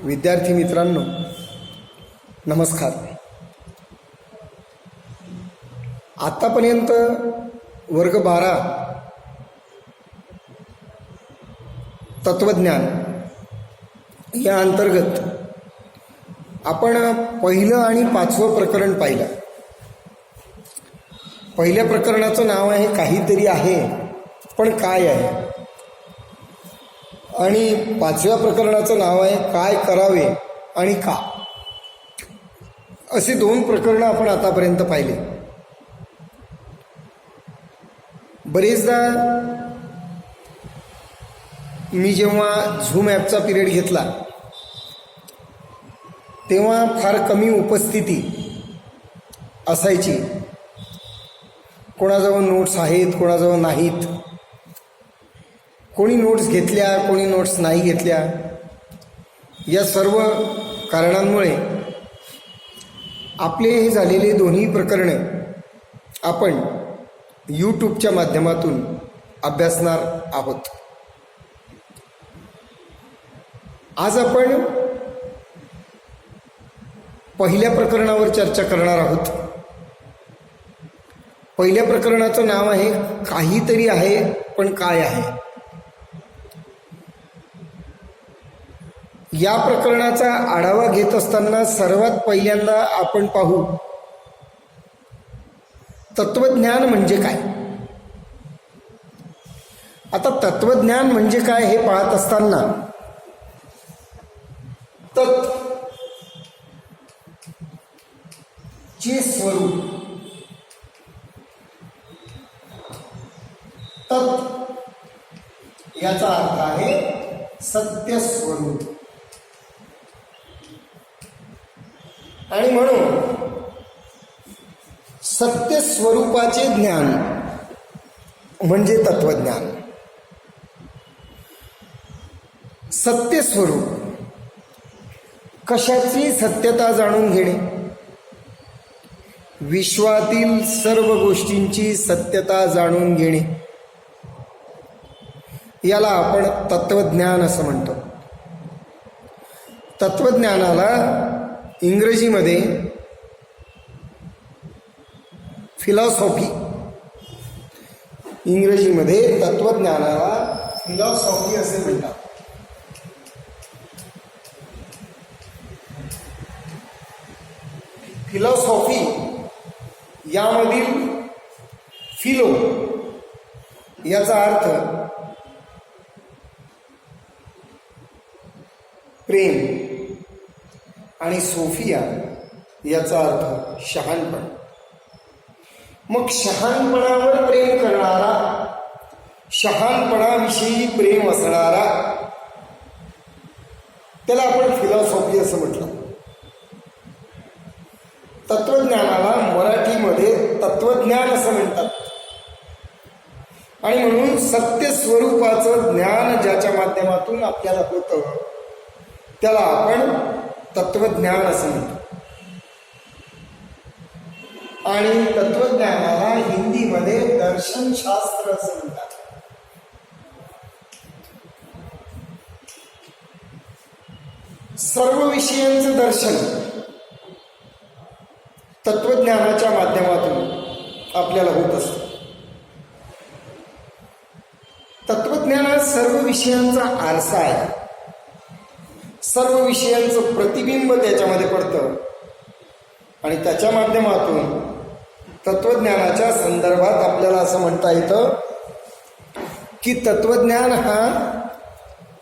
विद्यार्थी मित्रांनो, नमस्कार. आतापर्यंत वर्ग 12 तत्वज्ञान या अंतर्गत आपण पहिलं आणि 5वं प्रकरण पाहिलं. पहिल्या प्रकरणाचं नाव आहे काहीतरी आहे पण काय आहे, आणि 5व्या प्रकरणाचं नाव आहे काय करावे आणि का. असे 2 प्रकरणं आपण आतापर्यंत पाहिले. बरेचदा मी जेव्हा झूम ॲपचा पिरियड घेतला तेव्हा फार कमी उपस्थिती असायची. कोणाजवळ नोट्स आहेत, कोणाजवळ नाहीत, कोणी नोट्स घेतल्या, कोणी नोट्स नाही घेतल्या. या सर्व कारणांमुळे आपले हे झालेले दोन्ही प्रकरणे आपण यूट्यूबच्या माध्यमातून अभ्यासणार आहोत. आज आपण पहिल्या प्रकरणावर चर्चा करणार आहोत. पहिल्या प्रकरणाचं नाव आहे काहीतरी आहे पण काय आहे. या प्रकरणाचा आढावा घेत असताना सर्वात पहिल्यांदा आपण पाहू तत्वज्ञान म्हणजे काय. आता तत्वज्ञान म्हणजे काय हे पाहत असताना तत् चे स्वरूप, तत् याचा अर्थ आहे सत्य स्वरूप. आणि म्हणून सत्य स्वरूपाचे ज्ञान म्हणजे तत्वज्ञान. सत्य स्वरूप कशाची सत्यता जाणून घेणे, विश्वातील सर्व गोष्टींची सत्यता जाणून घेणे, याला आपण तत्वज्ञान असं म्हणतो. तत्वज्ञानाला इंग्रजीमध्ये फिलॉसॉफी, इंग्रजीमध्ये तत्वज्ञानाला फिलॉसॉफी असे म्हणतात. फिलॉसॉफी यामधील फिलो याचा अर्थ प्रेम आणि सोफिया याचा अर्थ शहाणपण. मग शहाणपणावर प्रेम करणारा, शहाणपणाविषयी प्रेम असणारा, त्याला आपण फिलॉसॉफी असं म्हटलं. तत्वज्ञानाला मराठीमध्ये तत्वज्ञान असं म्हणतात. आणि म्हणून सत्य स्वरूपाचं ज्ञान ज्याच्या माध्यमातून आपल्याला होतं त्याला आपण तत्वज्ञान असं म्हणतो. आणि तत्वज्ञानाला हिंदीमध्ये दर्शनशास्त्र असं म्हणतात. सर्व विषयांचं दर्शन तत्वज्ञानाच्या माध्यमातून आपल्याला होत असतं. तत्वज्ञानात सर्व विषयांचा आरसा आहे, सर्व विषयांचं प्रतिबिंब त्याच्यामध्ये पडतं. आणि त्याच्या माध्यमातून तत्वज्ञानाच्या संदर्भात आपल्याला असं म्हणता येतं की तत्वज्ञान हा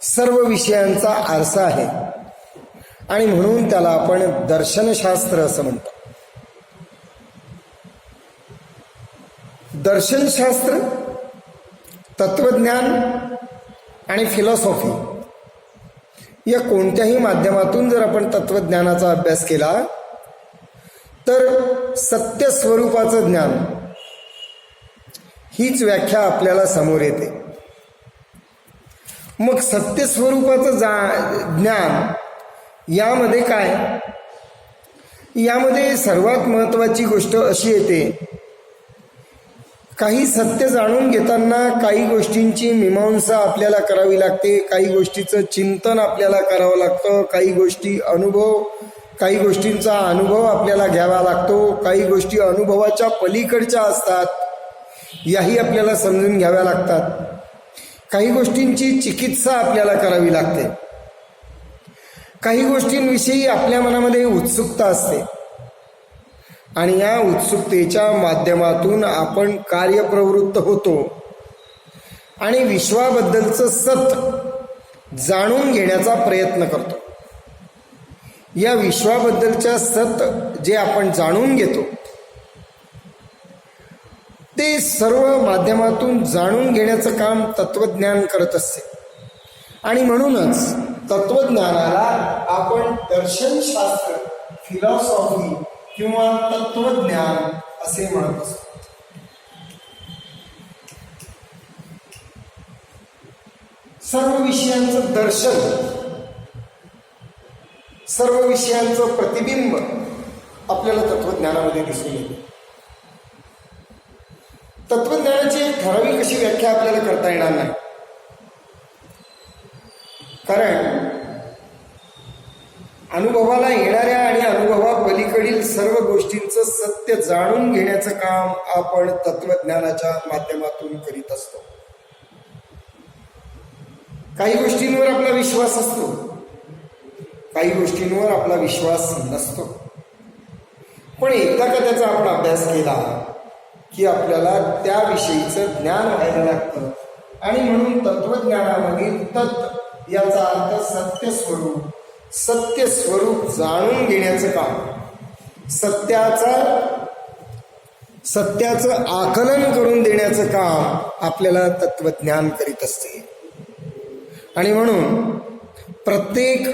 सर्व विषयांचा आरसा आहे. आणि म्हणून त्याला आपण दर्शनशास्त्र असं म्हणतो. दर्शनशास्त्र, तत्वज्ञान आणि फिलॉसॉफी या कोणत्याही माध्यमातून जर आपण तत्वज्ञानाचा अभ्यास केला तर सत्य स्वरूपाचं ज्ञान हीच व्याख्या आपल्याला समोर येते. मग सत्य स्वरूपाचं ज्ञान यामध्ये काय, यामध्ये सर्वात महत्त्वाची गोष्ट अशी येते काही सत्य जाणून घेताना काही गोष्टींची मीमांसा आपल्याला करावी लागते, काही गोष्टीचं चिंतन आपल्याला करावं लागतं, काही गोष्टींचा अनुभव आपल्याला घ्यावा लागतो, काही गोष्टी अनुभवाच्या पलीकडच्या असतात, याही आपल्याला समजून घ्याव्या लागतात. काही गोष्टींची चिकित्सा आपल्याला करावी लागते. काही गोष्टींविषयी आपल्या मनामध्ये उत्सुकता असते आणि या उत्सुकतेच्या माध्यमातून आपण कार्यप्रवृत्त होतो आणि विश्वाबद्दलचं सत जाणून घेण्याचा प्रयत्न करतो. या विश्वाबद्दलच्या सत जे आपण जाणून घेतो ते सर्व माध्यमातून जाणून घेण्याचं काम तत्वज्ञान करत असते. आणि म्हणूनच तत्वज्ञानाला आपण दर्शनशास्त्र, फिलॉसॉफी किंवा तत्वज्ञान असे म्हणत असतो. सर्व विषयांचं दर्शन, सर्व विषयांचं प्रतिबिंब आपल्याला तत्वज्ञानामध्ये दिसून येते. तत्वज्ञानाची एक ठराविक अशी व्याख्या आपल्याला करता येणार नाही, कारण अनुभवाला येणाऱ्या आणि अनुभवापलीकडील सर्व गोष्टींचं सत्य जाणून घेण्याचं काम आपण तत्वज्ञानाच्या माध्यमातून करीत असतो. काही गोष्टींवर आपला विश्वास असतो, काही गोष्टींवर आपला विश्वास नसतो, पण एकदा का त्याचा आपण अभ्यास केला की आपल्याला त्याविषयीचं ज्ञान व्हायला लागतं. आणि म्हणून तत्वज्ञानामधील तत् याचा अर्थ सत्य स्वरूप जाणून घेण्याचं काम, सत्याचं आकलन करून देण्याचं काम आपल्याला तत्वज्ञान करीत असते. आणि म्हणून प्रत्येक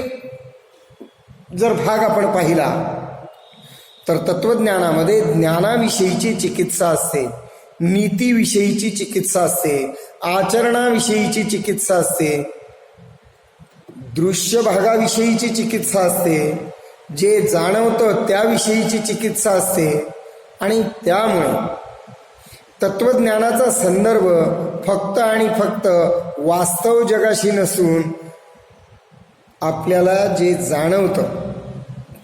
जर भाग आपण पाहिला तर तत्वज्ञानामध्ये ज्ञानाविषयीची चिकित्सा असते, नीतीविषयीची चिकित्सा असते, आचरणाविषयीची चिकित्सा असते, दृश्य भागाविषयीची चिकित्सा असते, जे जाणवतं त्याविषयीची चिकित्सा असते. आणि त्यामुळे तत्वज्ञानाचा संदर्भ फक्त आणि फक्त वास्तव जगाशी नसून आपल्याला जे जाणवतं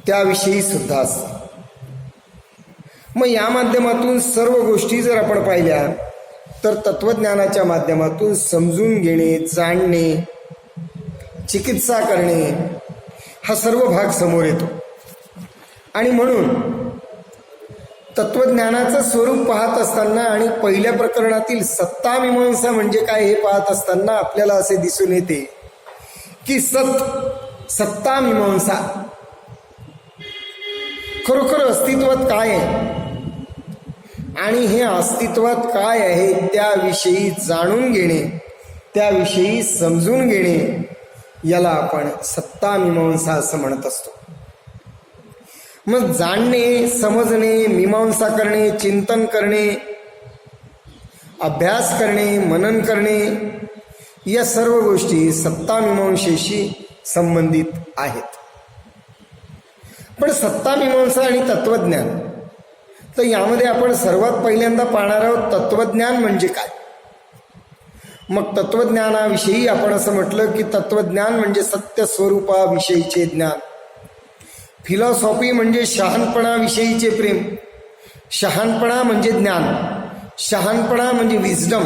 त्याविषयी सुद्धा असतं. मग या माध्यमातून सर्व गोष्टी जर आपण पाहिल्या तर तत्वज्ञानाच्या माध्यमातून समजून घेणे, जाणणे, चिकित्सा करणे हा सर्व भाग समोर येतो. आणि म्हणून तत्वज्ञानाचं स्वरूप पाहत असताना आणि पहिल्या प्रकरणातील सत्ता मीमांसा म्हणजे काय हे पाहत असताना आपल्याला असे दिसून येते की सत्ता मीमांसा खरोखर अस्तित्वात काय आहे आणि हे अस्तित्वात काय आहे त्याविषयी जाणून घेणे, त्याविषयी समजून घेणे याला आपण सत्ता मीमांसा असं म्हणत असतो. मग जाणणे, समजणे, मीमांसा करणे, चिंतन करणे, अभ्यास करणे, मनन करणे या सर्व गोष्टी सत्ता मीमांसेशी संबंधित आहेत. पण सत्ता मीमांसा आणि तत्वज्ञान, तर यामध्ये आपण सर्वात पहिल्यांदा पाहणार आहोत तत्वज्ञान म्हणजे काय. मग तत्वज्ञानाविषयी आपण असं म्हटलं की तत्वज्ञान म्हणजे सत्य स्वरूपाविषयीचे ज्ञान. फिलॉसॉफी म्हणजे शहाणपणाविषयीचे प्रेम, शहाणपणा म्हणजे ज्ञान, शहाणपणा म्हणजे विजडम,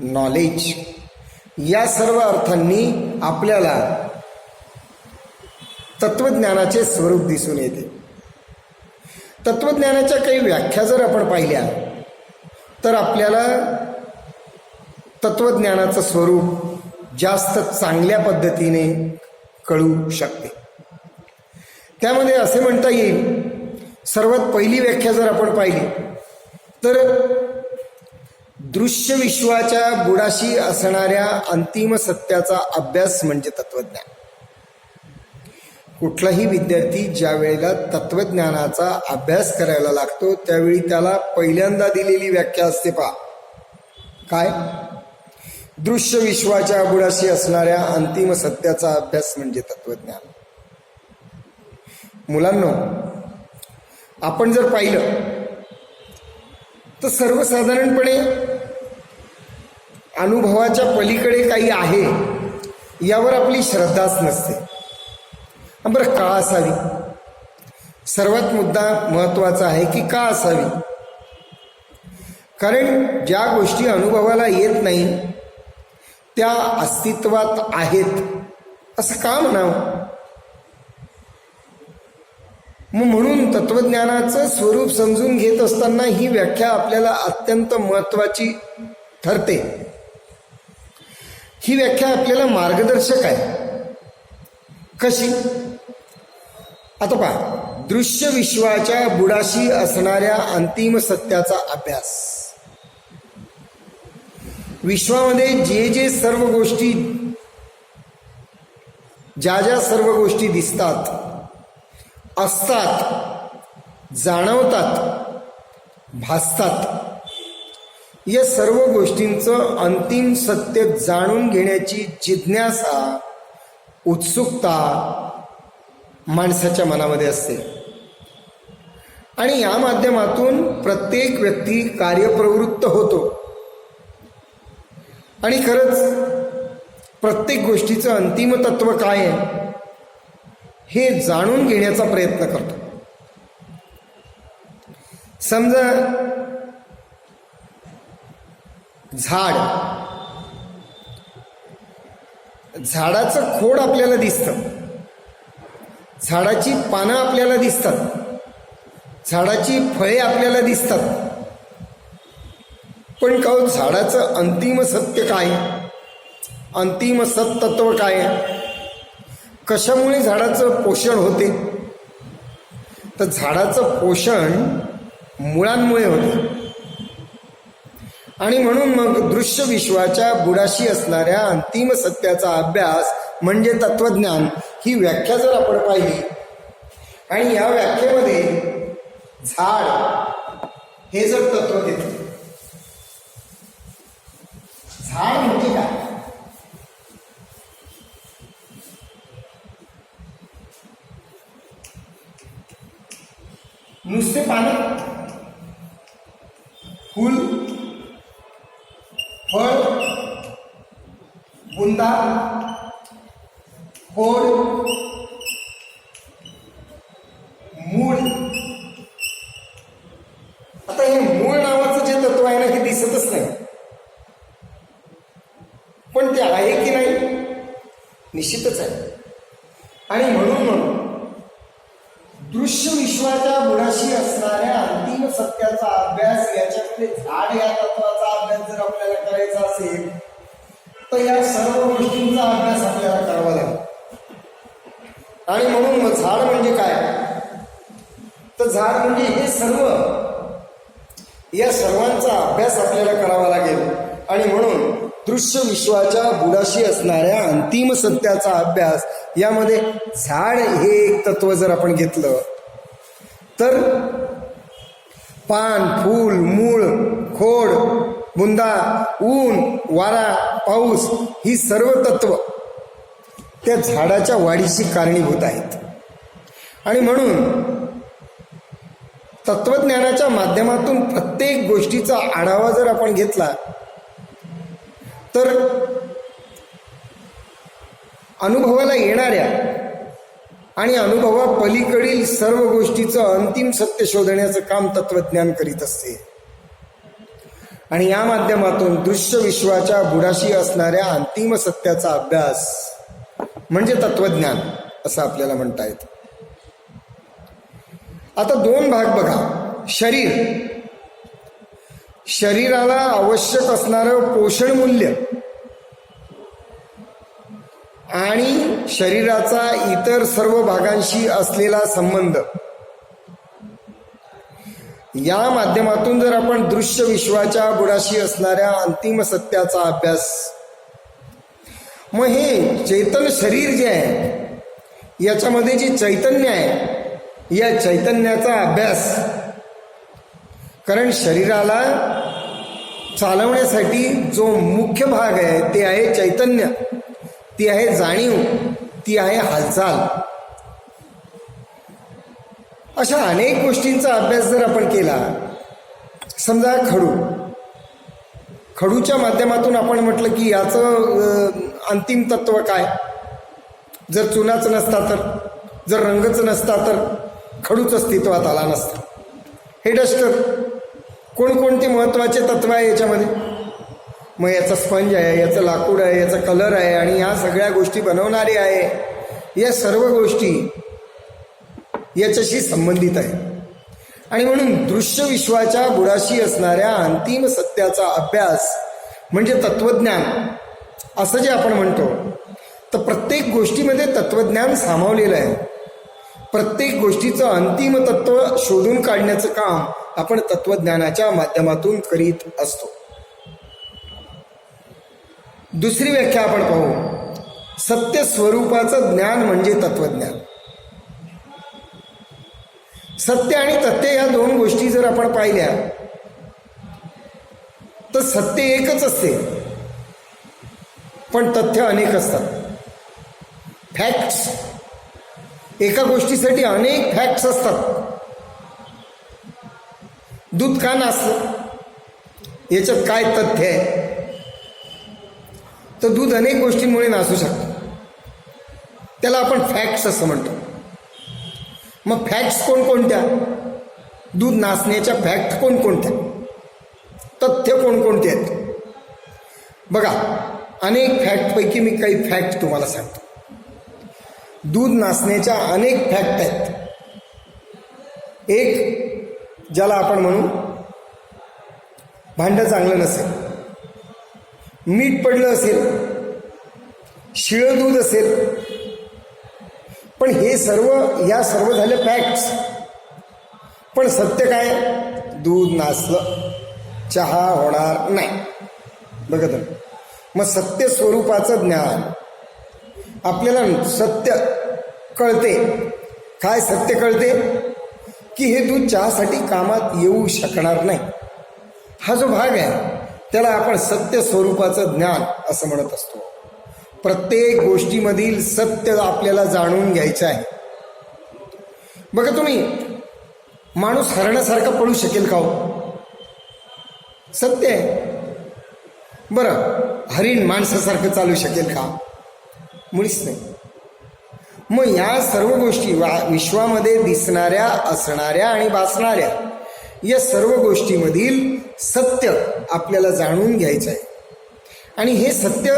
नॉलेज. या सर्व अर्थांनी आपल्याला तत्वज्ञानाचे स्वरूप दिसून येते. तत्वज्ञानाच्या काही व्याख्या जर आपण पाहिल्या तर आपल्याला तत्वज्ञानाचं स्वरूप जास्त चांगल्या पद्धतीने कळू शकते. त्यामध्ये असे म्हणता येईल, सर्वात पहिली व्याख्या जर आपण पाहिली तर दृश्य विश्वाच्या बुडाशी असणाऱ्या अंतिम सत्याचा अभ्यास म्हणजे तत्वज्ञान. कुठलाही विद्यार्थी ज्या वेळेला तत्वज्ञानाचा अभ्यास करायला लागतो त्यावेळी त्याला पहिल्यांदा दिलेली व्याख्या असते, पहा काय, दृश्य विश्वाच्या बुडाशी असणाऱ्या अंतिम सत्याचा अभ्यास म्हणजे तत्वज्ञान. मुलांनो, आपण जर पाहिलं तर सर्वसाधारणपणे अनुभवाच्या पलीकडे काही आहे यावर आपली श्रद्धाच नसते. बरं, का असावी? सर्वात मुद्दा महत्त्वाचा आहे की का असावी. कारण ज्या गोष्टी अनुभवाला येत नाही त्या अस्तित्वात आहेत असं का म्हणावं. म्हणून तत्वज्ञानाचं स्वरूप समजून घेत असताना ही व्याख्या आपल्याला अत्यंत महत्त्वाची ठरते. ही व्याख्या आपल्याला मार्गदर्शक आहे. कशी? आता पहा, दृश्य विश्वाच्या बुडाशी असणाऱ्या अंतिम सत्याचा अभ्यास. विश्वामध्ये जे सर्व गोष्टी, ज्या सर्व गोष्टी दिसतात, असतात, जाणवतात, भासतात, या सर्व गोष्टींचं अंतिम सत्य जाणून घेण्याची जिज्ञासा, उत्सुकता माणसाच्या मनामध्ये असते. आणि या माध्यमातून प्रत्येक व्यक्ती कार्यप्रवृत्त होतो आणि खरंच प्रत्येक गोष्टीचं अंतिम तत्व काय आहे हे जाणून घेण्याचा प्रयत्न करतो. समजा झाडाचं खोड आपल्याला दिसतं, झाडाची पानं आपल्याला दिसतात, झाडाची फळे आपल्याला दिसतात, पण का झाडाचं अंतिम सत्य काय, अंतिम सत्तत्व काय, कशामुळे झाडाचं पोषण होते? तर झाडाचं पोषण मुळांमुळे होते. आणि म्हणून मग दृश्य विश्वाच्या बुडाशी असणाऱ्या अंतिम सत्याचा अभ्यास म्हणजे तत्वज्ञान ही व्याख्या जर आपण पाहिली आणि या व्याख्येमध्ये झाड हे जर तत्व घेतलं, झाड म्हणजे काय? नुसते पानं, फूल, फळ, बुंदा, खोड, मूळ. आता हे मूळ नावाचं जे तत्व आहे ना हे दिसतच नाही, पण ते आहे की नाही? निश्चितच आहे. आणि म्हणून दृश्य विश्वाच्या बुडाशी असणाऱ्या अंतिम सत्याचा अभ्यास, याच्यामध्ये झाड या तत्वाचा अभ्यास जर आपल्याला करायचा असेल तर या सर्व गोष्टींचा अभ्यास आपल्याला करावा लागेल. आणि म्हणून मग झाड म्हणजे काय? तर झाड म्हणजे हे सर्व, या सर्वांचा अभ्यास आपल्याला करावा लागेल. आणि म्हणून दृश्य विश्वाच्या बुडाशी असणाऱ्या अंतिम सत्याचा अभ्यास यामध्ये झाड हे एक तत्व जर आपण घेतलं तर पान, फूल, मूळ, खोड, बुंदा, ऊन, वारा, पाऊस ही सर्व तत्व त्या झाडाच्या वाढीची कारणीभूत आहेत. आणि म्हणून तत्वज्ञानाच्या माध्यमातून प्रत्येक गोष्टीचा आढावा जर आपण घेतला तर अनुभवाला येणाऱ्या आणि अनुभवा पलीकडील सर्व गोष्टीचं अंतिम सत्य शोधण्याचं काम तत्वज्ञान करीत असते. आणि या माध्यमातून दृश्य विश्वाच्या बुडाशी असणाऱ्या अंतिम सत्याचा अभ्यास म्हणजे तत्वज्ञान असं आपल्याला म्हणता येतं. आता दोन भाग बघा. शरीराला आवश्यक असणारं पोषण मूल्य आणि शरीराचा इतर सर्व भागांशी असलेला संबंध, या माध्यमातून जर आपण दृश्य विश्वाच्या बुडाशी असणाऱ्या अंतिम सत्याचा अभ्यास, मग हे चैतन्य शरीर जे आहे याच्यामध्ये जे चैतन्य आहे या चैतन्याचा अभ्यास, कारण शरीराला चालवण्यासाठी जो मुख्य भाग आहे ते आहे चैतन्य, ती आहे जाणीव, ती आहे हालचाल. अशा अनेक गोष्टींचा अभ्यास जर आपण केला, समजा खडूच्या माध्यमातून आपण म्हटलं की याचं अंतिम तत्व काय. जर चुनाच नसता तर, जर रंगच नसता तर खडूच अस्तित्वात आला नसता. हे डस्टर कोणकोणते महत्त्वाचे तत्व आहे याच्यामध्ये. मग याचा स्पंज आहे, याचं लाकूड आहे, याचा कलर आहे आणि ह्या सगळ्या गोष्टी बनवणारे आहे. या सर्व गोष्टी याच्याशी संबंधित आहे. आणि म्हणून दृश्य विश्वाच्या बुडाशी असणाऱ्या अंतिम सत्याचा अभ्यास म्हणजे तत्वज्ञान असं जे आपण म्हणतो. तर प्रत्येक गोष्टीमध्ये तत्वज्ञान सामावलेलं आहे. प्रत्येक गोष्टीचं अंतिम तत्व शोधून काढण्याचं काम आपण तत्वज्ञानाच्या माध्यमातून करीत असतो. दुसरी व्याख्या आपण पाहू. सत्य स्वरूपाचं ज्ञान म्हणजे तत्वज्ञान. सत्य आणि तथ्य या दोन गोष्टी जर आपण पाहिल्या तर सत्य एकच असते पण तथ्य अनेक असतात. फॅक्ट्स, एका गोष्टीसाठी अनेक फॅक्ट्स असतात. दूध का नासलं याच्यात काय तथ्य आहे. तर दूध अनेक गोष्टींमुळे नासू शकतं, त्याला आपण फॅक्ट्स असं म्हणतो. मग फॅक्ट्स कोणकोणत्या, दूध नासण्याच्या फॅक्ट कोणकोणत्या, तथ्य कोणकोणते आहेत. बघा, अनेक फॅक्टपैकी मी काही फॅक्ट तुम्हाला सांगतो. दूध नासण्याच्या अनेक फॅक्ट आहेत. एक, ज्याला आपण म्हणू भांडं चांगलं नसेल, मीठ पडलं असेल, शिळं दूध असेल. पण हे या सर्व झाले फॅक्ट्स. पण सत्य काय, दूध नासलं, चहा होणार नाही. बघा तुम्ही, मग सत्य स्वरूपाचं ज्ञान आपल्याला सत्य कळते. काय सत्य कळते की हे दूध चहासाठी कामात येऊ शकणार नाही. हा जो भाग आहे त्याला आपण सत्य स्वरूपाचं ज्ञान असं म्हणत असतो. प्रत्येक गोष्टीमधील सत्य आपल्याला जाणून घ्यायचं आहे. बघा तुम्ही, माणूस हरणासारखा पळू शकेल का हो? सत्य आहे. बरं, हरिण माणसासारखं चालू शकेल का? मुळीच नाही. मग या सर्व गोष्टी विश्वामध्ये दिसणाऱ्या, असणाऱ्या आणि भासणाऱ्या या सर्व गोष्टीमधील सत्य आपल्याला जाणून घ्यायचं आहे. आणि हे सत्य,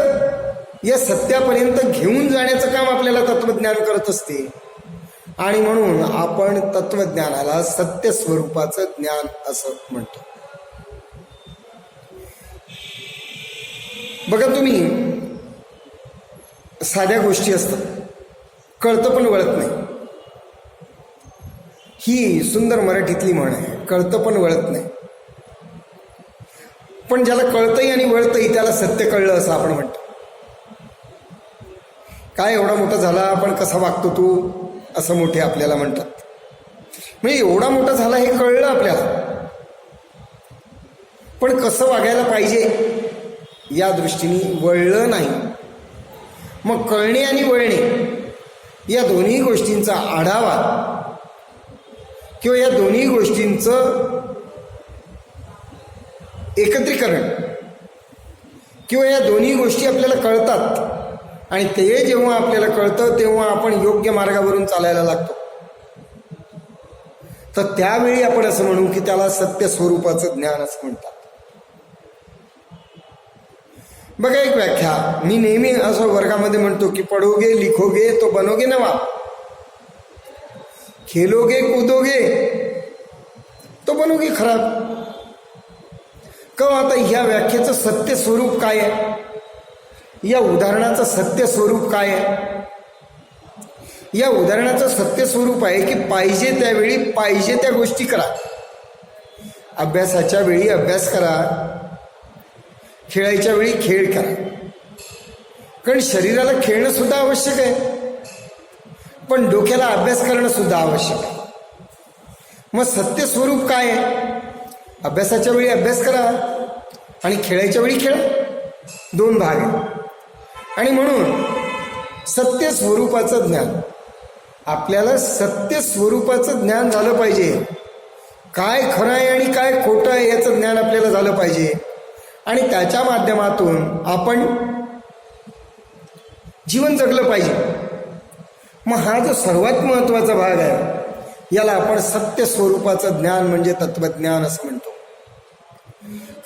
या सत्यापर्यंत घेऊन जाण्याचं काम आपल्याला तत्वज्ञान करत असते. आणि म्हणून आपण तत्वज्ञानाला सत्य स्वरूपाचं ज्ञान असं म्हणतो. बघा तुम्ही, साध्या गोष्टी असतात, कळतं पण वळत नाही. ही सुंदर मराठीतली म्हण आहे, कळतं पण वळत नाही. पण ज्याला कळतंही आणि वळतंही त्याला सत्य कळलं असं आपण म्हणतो. काय एवढा मोठा झाला पण कसा वागतो तू, असं मोठे आपल्याला म्हणतात. म्हणजे एवढा मोठा झाला हे कळलं आपल्याला, पण कसं वागायला पाहिजे या दृष्टीने वळलं नाही. मग कळणे आणि वळणे या दोन्ही गोष्टींचा आढावा किंवा या दोन्ही गोष्टींचं एकत्रीकरण किंवा या दोन्ही गोष्टी आपल्याला कळतात आणि ते जेव्हा आपल्याला कळतं तेव्हा आपण योग्य मार्गावरून चालायला लागतो. तर त्यावेळी आपण असं म्हणू की त्याला सत्य स्वरूपाचं ज्ञान असं म्हणतात. बघा एक व्याख्या, मी नेहमी असं वर्गामध्ये म्हणतो की पढोगे लिखोगे तो बनोगे नवाब, खेलोगे कूदोगे तो बनोगे खराब. का आता ह्या व्याख्येचं सत्य स्वरूप काय आहे, या उदाहरणाचं सत्य स्वरूप काय आहे? या उदाहरणाचं सत्य स्वरूप आहे की पाहिजे त्यावेळी पाहिजे त्या गोष्टी करा. अभ्यासाच्या वेळी अभ्यास करा, खेळायच्या वेळी खेळ करा. कारण शरीराला खेळणं सुद्धा आवश्यक आहे, पण डोक्याला अभ्यास करणं सुद्धा आवश्यक आहे. मग सत्य स्वरूप काय आहे? अभ्यासाच्या वेळी अभ्यास करा आणि खेळायच्या वेळी खेळा, दोन भाग आहेत. आणि म्हणून सत्य स्वरूपाचं ज्ञान, आपल्याला सत्य स्वरूपाचं ज्ञान झालं पाहिजे काय खरं आहे आणि काय खोटं आहे याचं ज्ञान आपल्याला झालं पाहिजे आणि त्याच्या माध्यमातून आपण जीवन जगलं पाहिजे. मग हा जो सर्वात महत्त्वाचा भाग आहे याला आपण सत्य स्वरूपाचं ज्ञान म्हणजे तत्वज्ञान असं म्हणतो.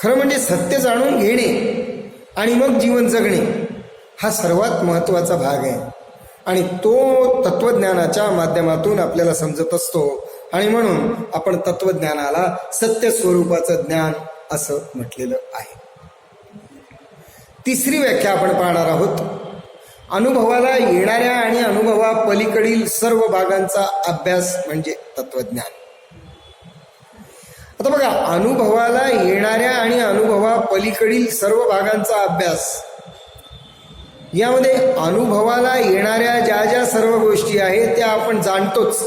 खरं म्हणजे सत्य जाणून घेणे आणि मग जीवन जगणे हा सर्वात महत्त्वाचा भाग आहे आणि तो तत्वज्ञानाच्या माध्यमातून आपल्याला समजत असतो आणि म्हणून आपण तत्वज्ञानाला सत्य स्वरूपाचं ज्ञान असं म्हटलेलं आहे. तिसरी व्याख्या आपण पाहणार आहोत. अनुभवाला येणाऱ्या आणि अनुभवा पलीकडील सर्व भागांचा अभ्यास म्हणजे तत्वज्ञान. आता बघा, अनुभवाला येणाऱ्या आणि अनुभवा पलीकडील सर्व भागांचा अभ्यास, यामध्ये अनुभवाला येणाऱ्या ज्या ज्या सर्व गोष्टी आहेत त्या आपण जाणतोच,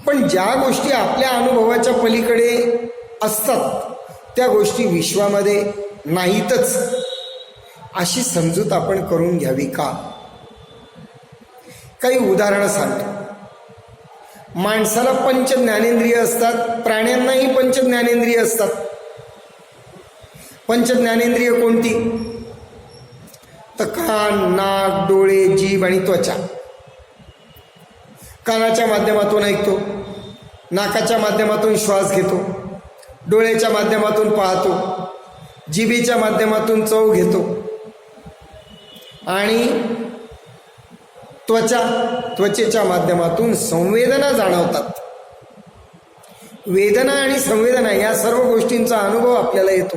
पण ज्या गोष्टी आपल्या अनुभवाच्या पलीकडे असतात त्या गोष्टी विश्वामध्ये नाहीतच अशी समजूत आपण करून घ्यावी का? काही उदाहरणं सांगतो. माणसाला पंच ज्ञानेंद्रिय असतात, प्राण्यांनाही पंच ज्ञानेंद्रिय असतात. पंच ज्ञानेंद्रिय कोणती? तर कान, नाक, डोळे, जीभ आणि त्वचा. कानाच्या माध्यमातून ऐकतो, नाकाच्या माध्यमातून श्वास घेतो, डोळ्याच्या माध्यमातून पाहतो, जिभेच्या माध्यमातून चव घेतो आणि त्वचेच्या माध्यमातून संवेदना जाणवतात. वेदना आणि संवेदना या सर्व गोष्टींचा अनुभव आपल्याला येतो.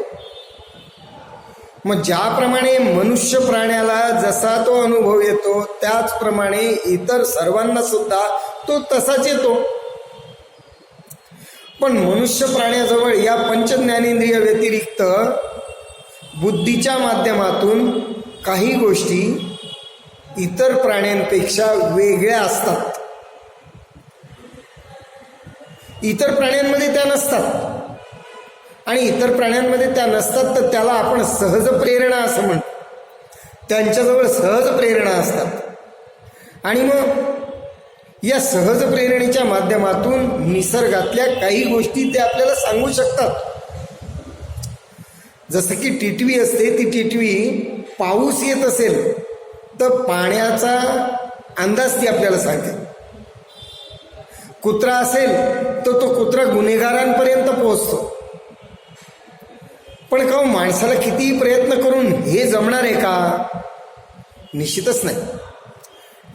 मग ज्याप्रमाणे मनुष्य प्राण्याला जसा तो अनुभव येतो त्याचप्रमाणे इतर सर्वांना सुद्धा तो तसाच येतो. पण मनुष्य प्राण्याजवळ या पंचज्ञानेंद्रिय व्यतिरिक्त बुद्धीच्या माध्यमातून काही गोष्टी इतर प्राण्यांपेक्षा वेगळ्या असतात. इतर प्राण्यांमध्ये त्या नसतात आणि इतर प्राण्यांमध्ये त्या नसतात तर त्याला आपण सहज प्रेरणा असं म्हणतो. त्यांच्याजवळ सहज प्रेरणा असतात आणि मग या सहज प्रेरणेच्या माध्यमातून निसर्गातल्या काही गोष्टी ते आपल्याला सांगू शकतात. जसं की टिटवी असते, ती टिटवी पाऊस येत असेल तर पाण्याचा अंदाज ती आपल्याला सांगते. कुत्रा असेल तर तो कुत्रा गुन्हेगारांपर्यंत पोहोचतो. पण का माणसाला कितीही प्रयत्न करून हे जमणार आहे का? निश्चितच नाही.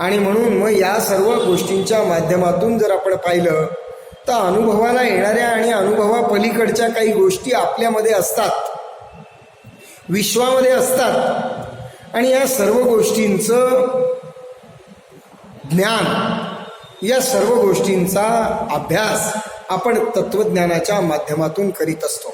आणि म्हणून मग या सर्व गोष्टींच्या माध्यमातून जर आपण पाहिलं तर अनुभवाला येणाऱ्या आणि अनुभवा पलीकडच्या काही गोष्टी आपल्यामध्ये असतात, विश्वामध्ये असतात आणि या सर्व गोष्टींचं ज्ञान, या सर्व गोष्टींचा अभ्यास आपण तत्वज्ञानाच्या माध्यमातून करीत असतो.